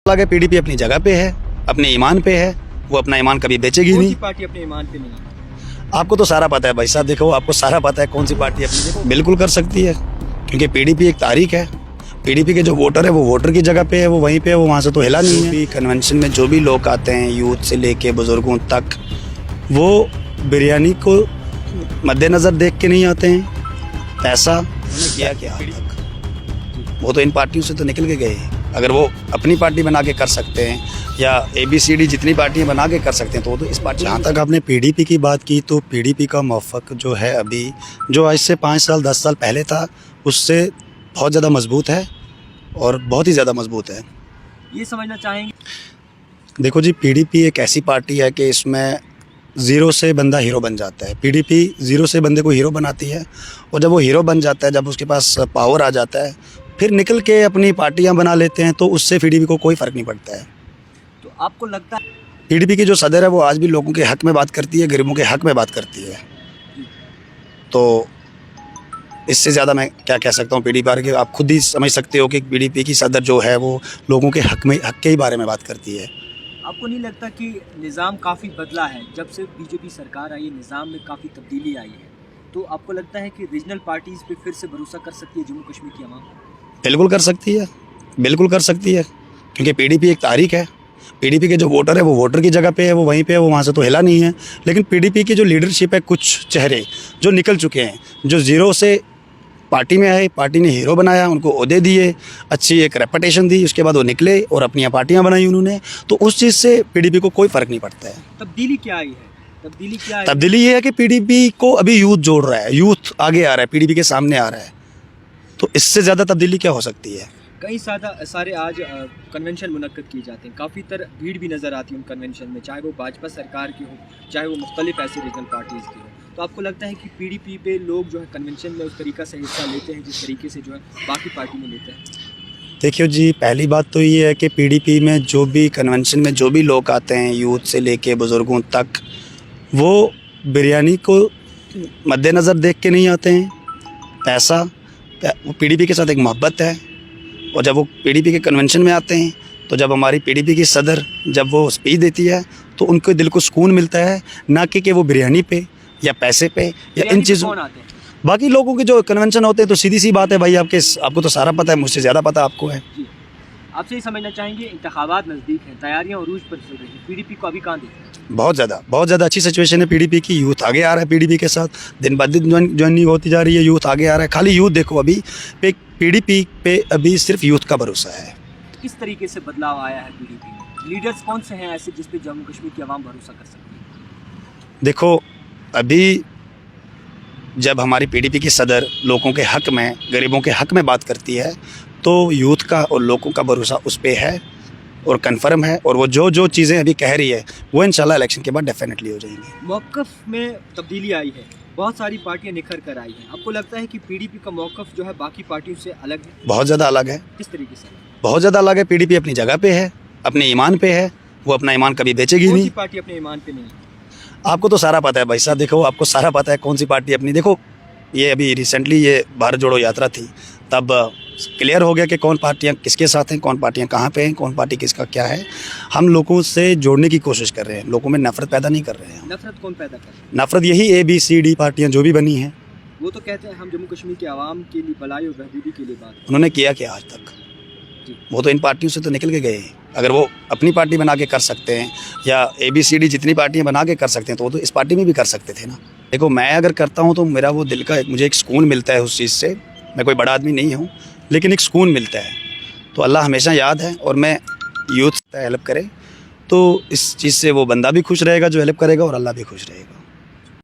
लगे पीडीपी अपनी जगह पे है, अपने ईमान पे है, वो अपना ईमान कभी बेचेगी नहीं। पार्टी अपने ईमान पे नहीं है। आपको तो सारा पता है भाई साहब, देखो आपको सारा पता है कौन सी पार्टी अपनी बिल्कुल कर सकती है, क्योंकि पीडीपी एक तारीख है। पीडीपी के जो वोटर है वो वोटर की जगह पे है, वो वहीं पे है, वो वहाँ से तो हिला नहीं है। कन्वेंशन में जो भी लोग आते हैं, यूथ से लेके बुजुर्गों तक, वो बिरयानी को मद्देनज़र देख के नहीं आते हैं। पैसा किया क्या आज तक, वो तो इन पार्टियों से तो निकल के गए। अगर वो अपनी पार्टी बना के कर सकते हैं या ABCD जितनी पार्टियां बना के कर सकते हैं तो वो तो इस पार्टी। जहाँ तक आपने पीडीपी की बात की, तो पीडीपी का मौक़िफ़ जो है अभी, जो आज से 5 साल 10 साल पहले था, उससे बहुत ज़्यादा मजबूत है और बहुत ही ज़्यादा मजबूत है। ये समझना चाहेंगे, देखो जी, पीडीपी एक ऐसी पार्टी है कि इसमें ज़ीरो से बंदा हीरो बन जाता है। पीडीपी ज़ीरो से बंदे को हीरो बनाती है, और जब वो हीरो बन जाता है, जब उसके पास पावर आ जाता है, फिर निकल के अपनी पार्टियां बना लेते हैं, तो उससे पीडीपी को कोई फ़र्क नहीं पड़ता है। तो आपको लगता है पीडीपी की जो सदर है वो आज भी लोगों के हक़ में बात करती है, गरीबों के हक़ में बात करती है। तो इससे ज़्यादा मैं क्या कह सकता हूँ पीडीपी बारे के, आप खुद ही समझ सकते हो कि पीडीपी की सदर जो है वो लोगों के हक़ के ही बारे में बात करती है। आपको नहीं लगता कि निज़ाम काफ़ी बदला है? जब से बीजेपी सरकार आई है, निज़ाम में काफ़ी तब्दीली आई है, तो आपको लगता है कि रीजनल पार्टीज़ पे फिर से भरोसा कर सकती है जम्मू कश्मीर की आवाम? बिल्कुल कर सकती है, बिल्कुल कर सकती है, क्योंकि पीडीपी एक तारीख है। पीडीपी के जो वोटर है वो वोटर की जगह पे है, वो वहीं पे है, वो वहाँ से तो हिला नहीं है। लेकिन पीडीपी की जो लीडरशिप है, कुछ चेहरे जो निकल चुके हैं, जो ज़ीरो से पार्टी में आए, पार्टी ने हीरो बनाया, उनको ओहदे दिए, अच्छी एक रेपुटेशन दी, उसके बाद वो निकले और अपनी पार्टियाँ बनाई उन्होंने, तो उस चीज़ से पीडीपी को कोई फ़र्क नहीं पड़ता है। तब्दीली क्या आई है? तब्दीली क्या है? तब्दीली ये है कि पीडीपी को अभी यूथ जोड़ रहा है, यूथ आगे आ रहा है, पीडीपी के सामने आ रहा है, तो इससे ज़्यादा तब्दीली क्या हो सकती है। कई सारे आज कन्वेंशन मुनक्कद किए जाते हैं, काफ़ी भीड़ भी नज़र आती है उन कन्वेंशन में, चाहे वो भाजपा सरकार की हो, चाहे वो मुख्तलिफ ऐसे रीजनल पार्टीज़ की हो। तो आपको लगता है कि पीडीपी पे लोग जो है कन्वेंशन में उस तरीक़ा से हिस्सा लेते हैं जिस तरीके से जो है बाकी पार्टी में लेते हैं? देखिए जी, पहली बात तो ये है कि पीडीपी में जो भी कन्वेंशन में जो भी लोग आते हैं, यूथ से लेके बुज़ुर्गों तक, वो बिरयानी को मद्देनज़र देख के नहीं आते हैं। पैसा, वो पीडीपी के साथ एक मोहब्बत है, और जब वो पीडीपी के कन्वेंशन में आते हैं, तो जब हमारी पीडीपी की सदर जब वो स्पीच देती है, तो उनके दिल को सुकून मिलता है, ना कि वो बिरयानी पे या पैसे पे या इन चीज़ों। बाकी लोगों के जो कन्वेंशन होते हैं तो सीधी सी बात है भाई, आपको तो सारा पता है, मुझसे ज़्यादा पता आपको है। आपसे ही समझना चाहेंगे, इंतखाबात नज़दीक हैं, तैयारियां उरूज पर चल रही हैं, पीडीपी को अभी कहाँ देखते हैं? बहुत ज़्यादा अच्छी सिचुएशन है पीडीपी की। यूथ आगे आ रहा है पीडीपी के साथ, दिन ब दिन ज्वाइनिंग होती जा रही है, यूथ आगे आ रहा है। खाली यूथ देखो, अभी पीडीपी पे अभी सिर्फ यूथ का भरोसा है। किस तरीके से बदलाव आया है पीडीपी में? लीडर्स कौन से हैं ऐसे जिस पे जम्मू कश्मीर की आवाम भरोसा कर सकती है? देखो, अभी जब हमारी पीडीपी की सदर लोगों के हक़ में, गरीबों के हक़ में बात करती है, तो यूथ का और लोगों का भरोसा उस पर है और कन्फर्म है, और वो जो चीज़ें अभी कह रही है वो इंशाल्लाह इलेक्शन के बाद डेफिनेटली हो जाएंगी। मौक़िफ़ में तब्दीली आई है, बहुत सारी पार्टियां निखर कर आई हैं, आपको लगता है कि पीडीपी का मौक़िफ़ जो है बाकी पार्टियों से अलग है? बहुत ज़्यादा अलग है, किस तरीके से? बहुत ज़्यादा अलग है। पीडीपी अपनी जगह पे है, अपने ईमान पे है, वो अपना ईमान कभी बेचेगी नहीं। पार्टी अपने ईमान पे नहीं है। आपको तो सारा पता है भाई साहब, देखो आपको सारा पता है कौन सी पार्टी अपनी। देखो, ये अभी रिसेंटली ये भारत जोड़ो यात्रा थी, तब क्लियर हो गया कि कौन पार्टियां किसके साथ हैं, कौन पार्टियां कहाँ पे हैं, कौन पार्टी किसका क्या है। हम लोगों से जोड़ने की कोशिश कर रहे हैं, लोगों में नफ़रत पैदा नहीं कर रहे हैं। नफरत कौन पैदा कर रहा है? नफ़रत यही ABCD पार्टियां जो भी बनी हैं, वो तो कहते हैं हम जम्मू कश्मीर के आवाम के लिए भलाई और बहबूदी के लिए बात। उन्होंने किया क्या आज तक? वो तो इन पार्टियों से तो निकल के गए हैं। अगर वो अपनी पार्टी बना के कर सकते हैं या ABCD जितनी पार्टियां बना के कर सकते हैं, तो वो तो इस पार्टी में भी कर सकते थे ना। देखो, मैं अगर करता हूं तो मेरा वो दिल का मुझे एक सुकून मिलता है उस चीज़ से। मैं कोई बड़ा आदमी नहीं हूं, लेकिन एक सुकून मिलता है, तो अल्लाह हमेशा याद है। और मैं यूथ हेल्प करे तो इस चीज़ से वो बंदा भी खुश रहेगा जो हेल्प करेगा, और अल्लाह भी खुश रहेगा।